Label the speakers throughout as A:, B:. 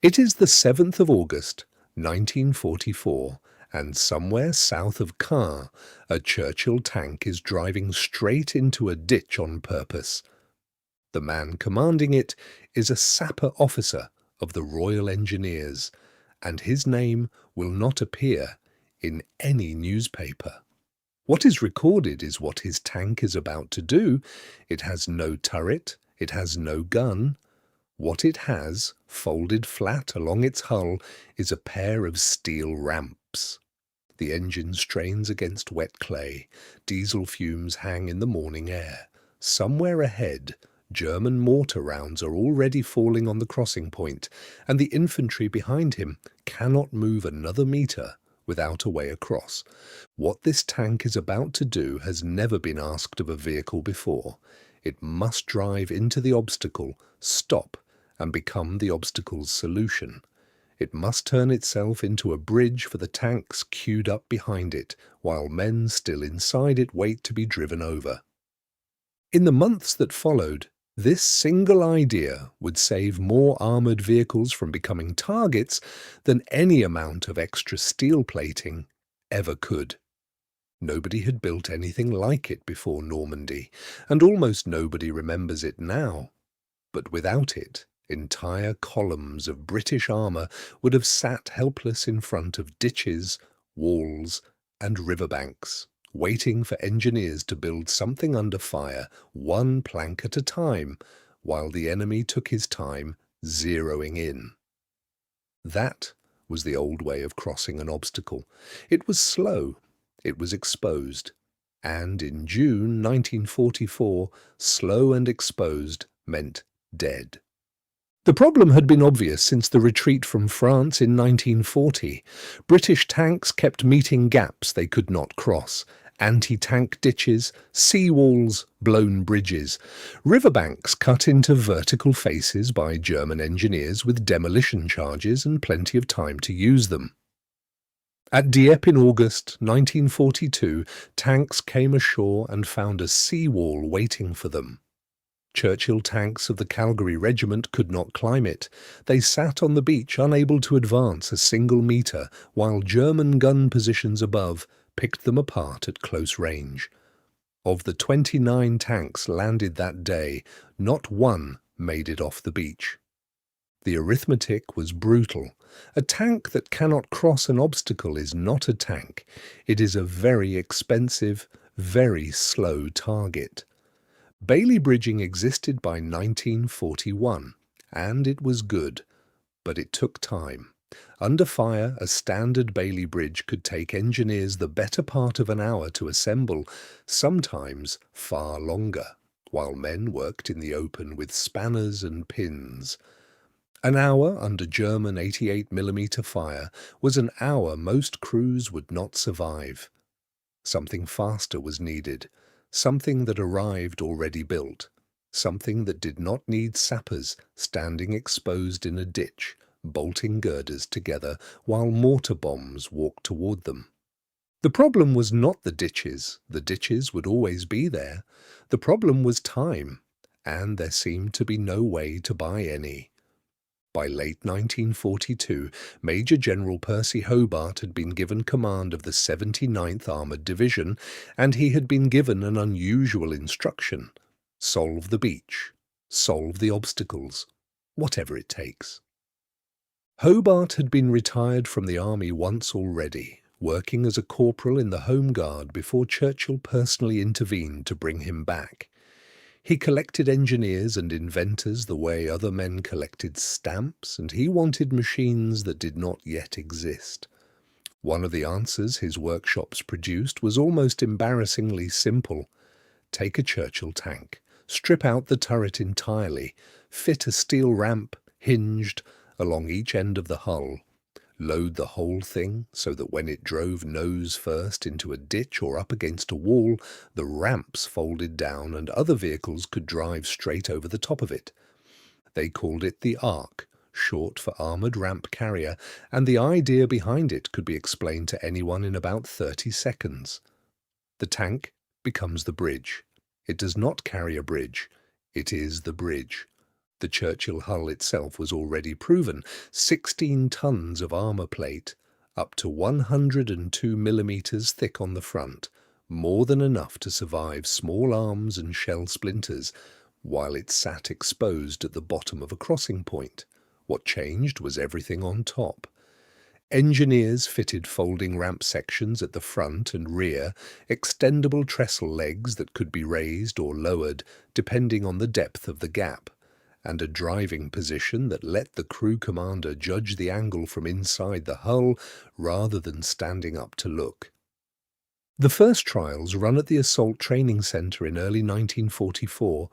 A: It is the 7th of August, 1944, and somewhere south of Caen, a Churchill tank is driving straight into a ditch on purpose. The man commanding it is a sapper officer of the Royal Engineers, and his name will not appear in any newspaper. What is recorded is what his tank is about to do. It has no turret, it has no gun. What it has, folded flat along its hull, is a pair of steel ramps. The engine strains against wet clay. Diesel fumes hang in the morning air. Somewhere ahead, German mortar rounds are already falling on the crossing point, and the infantry behind him cannot move another metre without a way across. What this tank is about to do has never been asked of a vehicle before. It must drive into the obstacle, stop, and become the obstacle's solution. It must turn itself into a bridge for the tanks queued up behind it, while men still inside it wait to be driven over. In the months that followed, this single idea would save more armoured vehicles from becoming targets than any amount of extra steel plating ever could. Nobody had built anything like it before Normandy, and almost nobody remembers it now. But without it, entire columns of British armour would have sat helpless in front of ditches, walls, and riverbanks, waiting for engineers to build something under fire, one plank at a time, while the enemy took his time zeroing in. That was the old way of crossing an obstacle. It was slow, it was exposed, and in June 1944, slow and exposed meant dead. The problem had been obvious since the retreat from France in 1940. British tanks kept meeting gaps they could not cross. Anti-tank ditches, sea walls, blown bridges, riverbanks cut into vertical faces by German engineers with demolition charges and plenty of time to use them. At Dieppe in August 1942, tanks came ashore and found a seawall waiting for them. Churchill tanks of the Calgary Regiment could not climb it. They sat on the beach unable to advance a single metre, while German gun positions above picked them apart at close range. Of the 29 tanks landed that day, not one made it off the beach. The arithmetic was brutal. A tank that cannot cross an obstacle is not a tank. It is a very expensive, very slow target. Bailey bridging existed by 1941, and it was good, but it took time. Under fire, a standard Bailey bridge could take engineers the better part of an hour to assemble, sometimes far longer, while men worked in the open with spanners and pins. An hour under German 88mm fire was an hour most crews would not survive. Something faster was needed. Something that arrived already built, something that did not need sappers standing exposed in a ditch, bolting girders together while mortar bombs walked toward them. The problem was not the ditches would always be there. The problem was time, and there seemed to be no way to buy any. By late 1942, Major General Percy Hobart had been given command of the 79th Armoured Division, and he had been given an unusual instruction: solve the beach, solve the obstacles, whatever it takes. Hobart had been retired from the army once already, working as a corporal in the Home Guard before Churchill personally intervened to bring him back. He collected engineers and inventors the way other men collected stamps, and he wanted machines that did not yet exist. One of the answers his workshops produced was almost embarrassingly simple. Take a Churchill tank, strip out the turret entirely, fit a steel ramp, hinged, along each end of the hull. Load the whole thing so that when it drove nose first into a ditch or up against a wall, the ramps folded down and other vehicles could drive straight over the top of it. They called it the ARK, short for Armoured Ramp Carrier, and the idea behind it could be explained to anyone in about 30 seconds. The tank becomes the bridge. It does not carry a bridge. It is the bridge. The Churchill hull itself was already proven, 16 tons of armour plate, up to 102 millimetres thick on the front, more than enough to survive small arms and shell splinters, while it sat exposed at the bottom of a crossing point. What changed was everything on top. Engineers fitted folding ramp sections at the front and rear, extendable trestle legs that could be raised or lowered depending on the depth of the gap, and a driving position that let the crew commander judge the angle from inside the hull rather than standing up to look. The first trials, run at the Assault Training Centre in early 1944,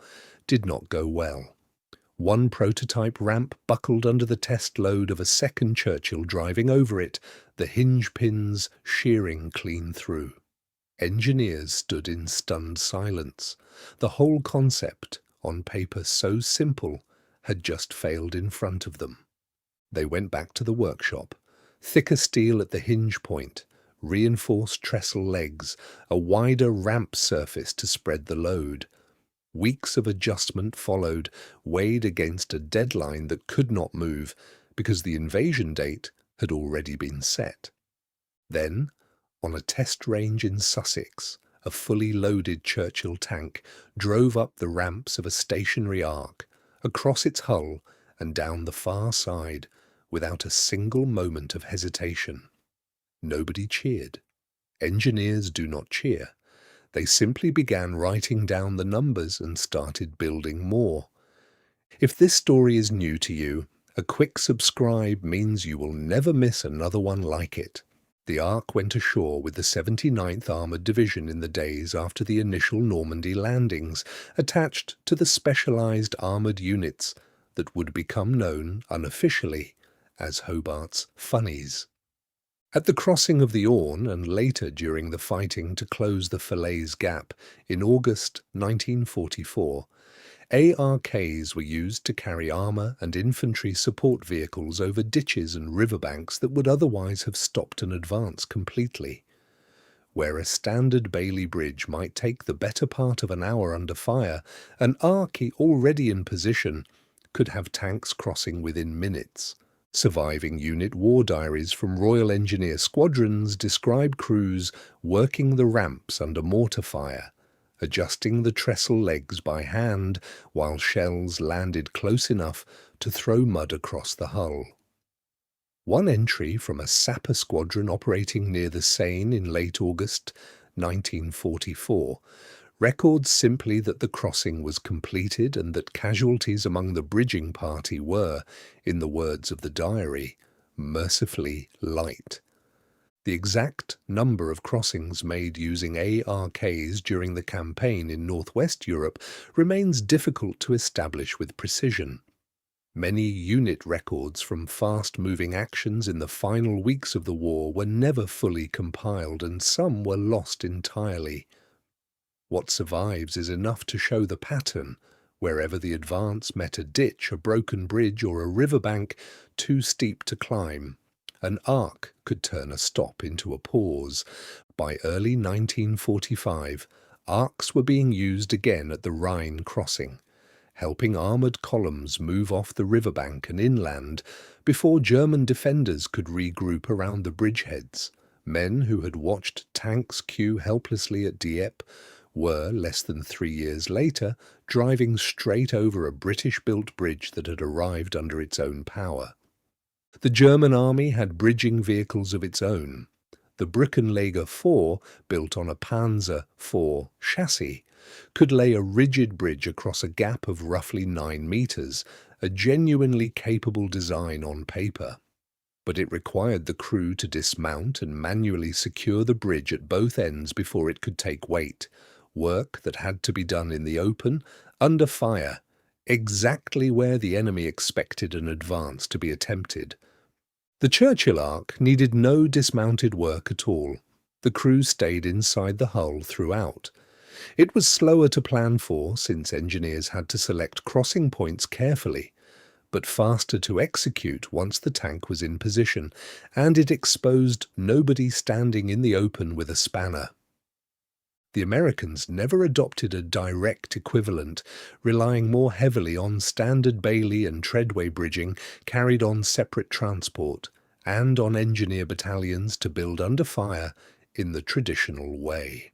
A: did not go well. One prototype ramp buckled under the test load of a second Churchill driving over it, the hinge pins shearing clean through. Engineers stood in stunned silence. The whole concept, on paper so simple, had just failed in front of them. They went back to the workshop. Thicker steel at the hinge point, reinforced trestle legs, a wider ramp surface to spread the load. Weeks of adjustment followed, weighed against a deadline that could not move because the invasion date had already been set. Then, on a test range in Sussex, a fully loaded Churchill tank drove up the ramps of a stationary Ark, across its hull and down the far side, without a single moment of hesitation. Nobody cheered. Engineers do not cheer. They simply began writing down the numbers and started building more. If this story is new to you, a quick subscribe means you will never miss another one like it. The Ark went ashore with the 79th Armoured Division in the days after the initial Normandy landings, attached to the specialised armoured units that would become known unofficially as Hobart's Funnies. At the crossing of the Orne and later during the fighting to close the Falaise Gap in August 1944, ARKs were used to carry armour and infantry support vehicles over ditches and riverbanks that would otherwise have stopped an advance completely. Where a standard Bailey bridge might take the better part of an hour under fire, an ARK already in position could have tanks crossing within minutes. Surviving unit war diaries from Royal Engineer squadrons describe crews working the ramps under mortar fire, adjusting the trestle legs by hand while shells landed close enough to throw mud across the hull. One entry from a sapper squadron operating near the Seine in late August 1944 records simply that the crossing was completed and that casualties among the bridging party were, in the words of the diary, mercifully light. The exact number of crossings made using ARKs during the campaign in northwest Europe remains difficult to establish with precision. Many unit records from fast-moving actions in the final weeks of the war were never fully compiled, and some were lost entirely. What survives is enough to show the pattern. Wherever the advance met a ditch, a broken bridge, or a riverbank too steep to climb, an Ark could turn a stop into a pause. By early 1945, Arks were being used again at the Rhine crossing, helping armoured columns move off the riverbank and inland before German defenders could regroup around the bridgeheads. Men who had watched tanks queue helplessly at Dieppe were, less than 3 years later, driving straight over a British-built bridge that had arrived under its own power. The German army had bridging vehicles of its own. The Brückenleger 4, built on a Panzer IV chassis, could lay a rigid bridge across a gap of roughly 9 metres, a genuinely capable design on paper. But it required the crew to dismount and manually secure the bridge at both ends before it could take weight. Work that had to be done in the open, under fire, exactly where the enemy expected an advance to be attempted. The Churchill ARK needed no dismounted work at all. The crew stayed inside the hull throughout. It was slower to plan for, since engineers had to select crossing points carefully, but faster to execute once the tank was in position, and it exposed nobody standing in the open with a spanner. The Americans never adopted a direct equivalent, relying more heavily on standard Bailey and treadway bridging carried on separate transport, and on engineer battalions to build under fire in the traditional way.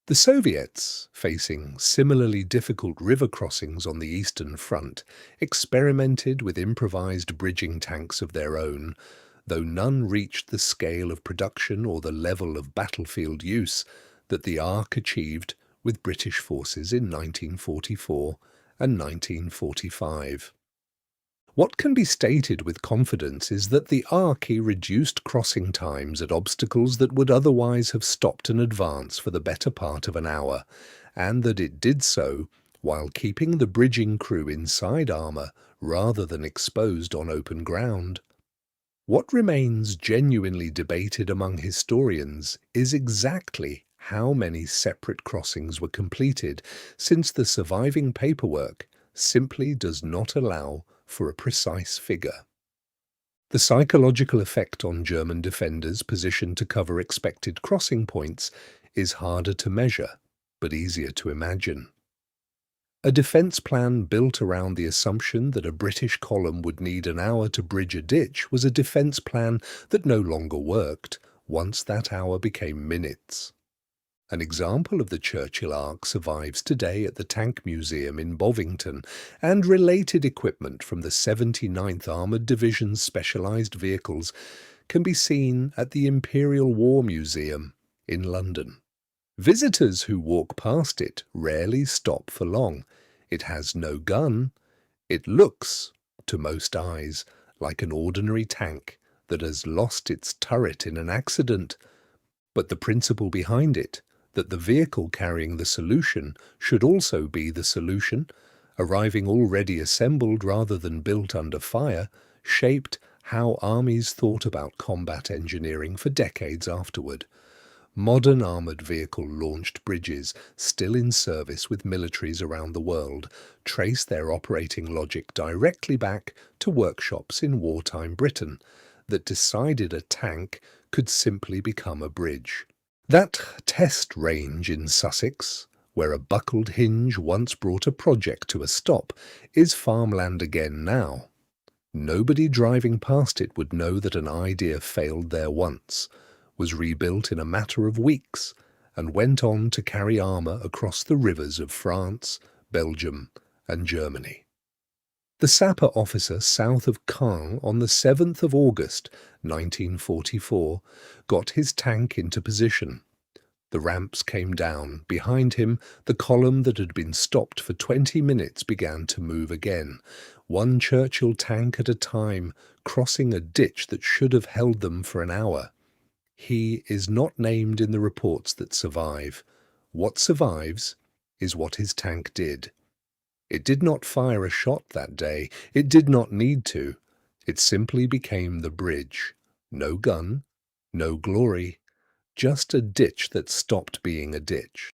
A: The Soviets, facing similarly difficult river crossings on the Eastern Front, experimented with improvised bridging tanks of their own, though none reached the scale of production or the level of battlefield use that the ARK achieved with British forces in 1944 and 1945. What can be stated with confidence is that the ARK reduced crossing times at obstacles that would otherwise have stopped an advance for the better part of an hour, and that it did so while keeping the bridging crew inside armour rather than exposed on open ground. What remains genuinely debated among historians is exactly how many separate crossings were completed, since the surviving paperwork simply does not allow for a precise figure. The psychological effect on German defenders positioned to cover expected crossing points is harder to measure, but easier to imagine. A defence plan built around the assumption that a British column would need an hour to bridge a ditch was a defence plan that no longer worked once that hour became minutes. An example of the Churchill ARK survives today at the Tank Museum in Bovington, and related equipment from the 79th Armoured Division's specialised vehicles can be seen at the Imperial War Museum in London. Visitors who walk past it rarely stop for long. It has no gun. It looks, to most eyes, like an ordinary tank that has lost its turret in an accident. But the principle behind it, that the vehicle carrying the solution should also be the solution, arriving already assembled rather than built under fire, shaped how armies thought about combat engineering for decades afterward. Modern armoured vehicle-launched bridges, still in service with militaries around the world, trace their operating logic directly back to workshops in wartime Britain that decided a tank could simply become a bridge. That test range in Sussex, where a buckled hinge once brought a project to a stop, is farmland again now. Nobody driving past it would know that an idea failed there once, was rebuilt in a matter of weeks, and went on to carry armour across the rivers of France, Belgium, and Germany. The sapper officer south of Caen on the 7th of August 1944 got his tank into position. The ramps came down. Behind him, the column that had been stopped for 20 minutes began to move again, one Churchill tank at a time, crossing a ditch that should have held them for an hour. He is not named in the reports that survive. What survives is what his tank did. It did not fire a shot that day. It did not need to. It simply became the bridge. No gun, no glory, just a ditch that stopped being a ditch.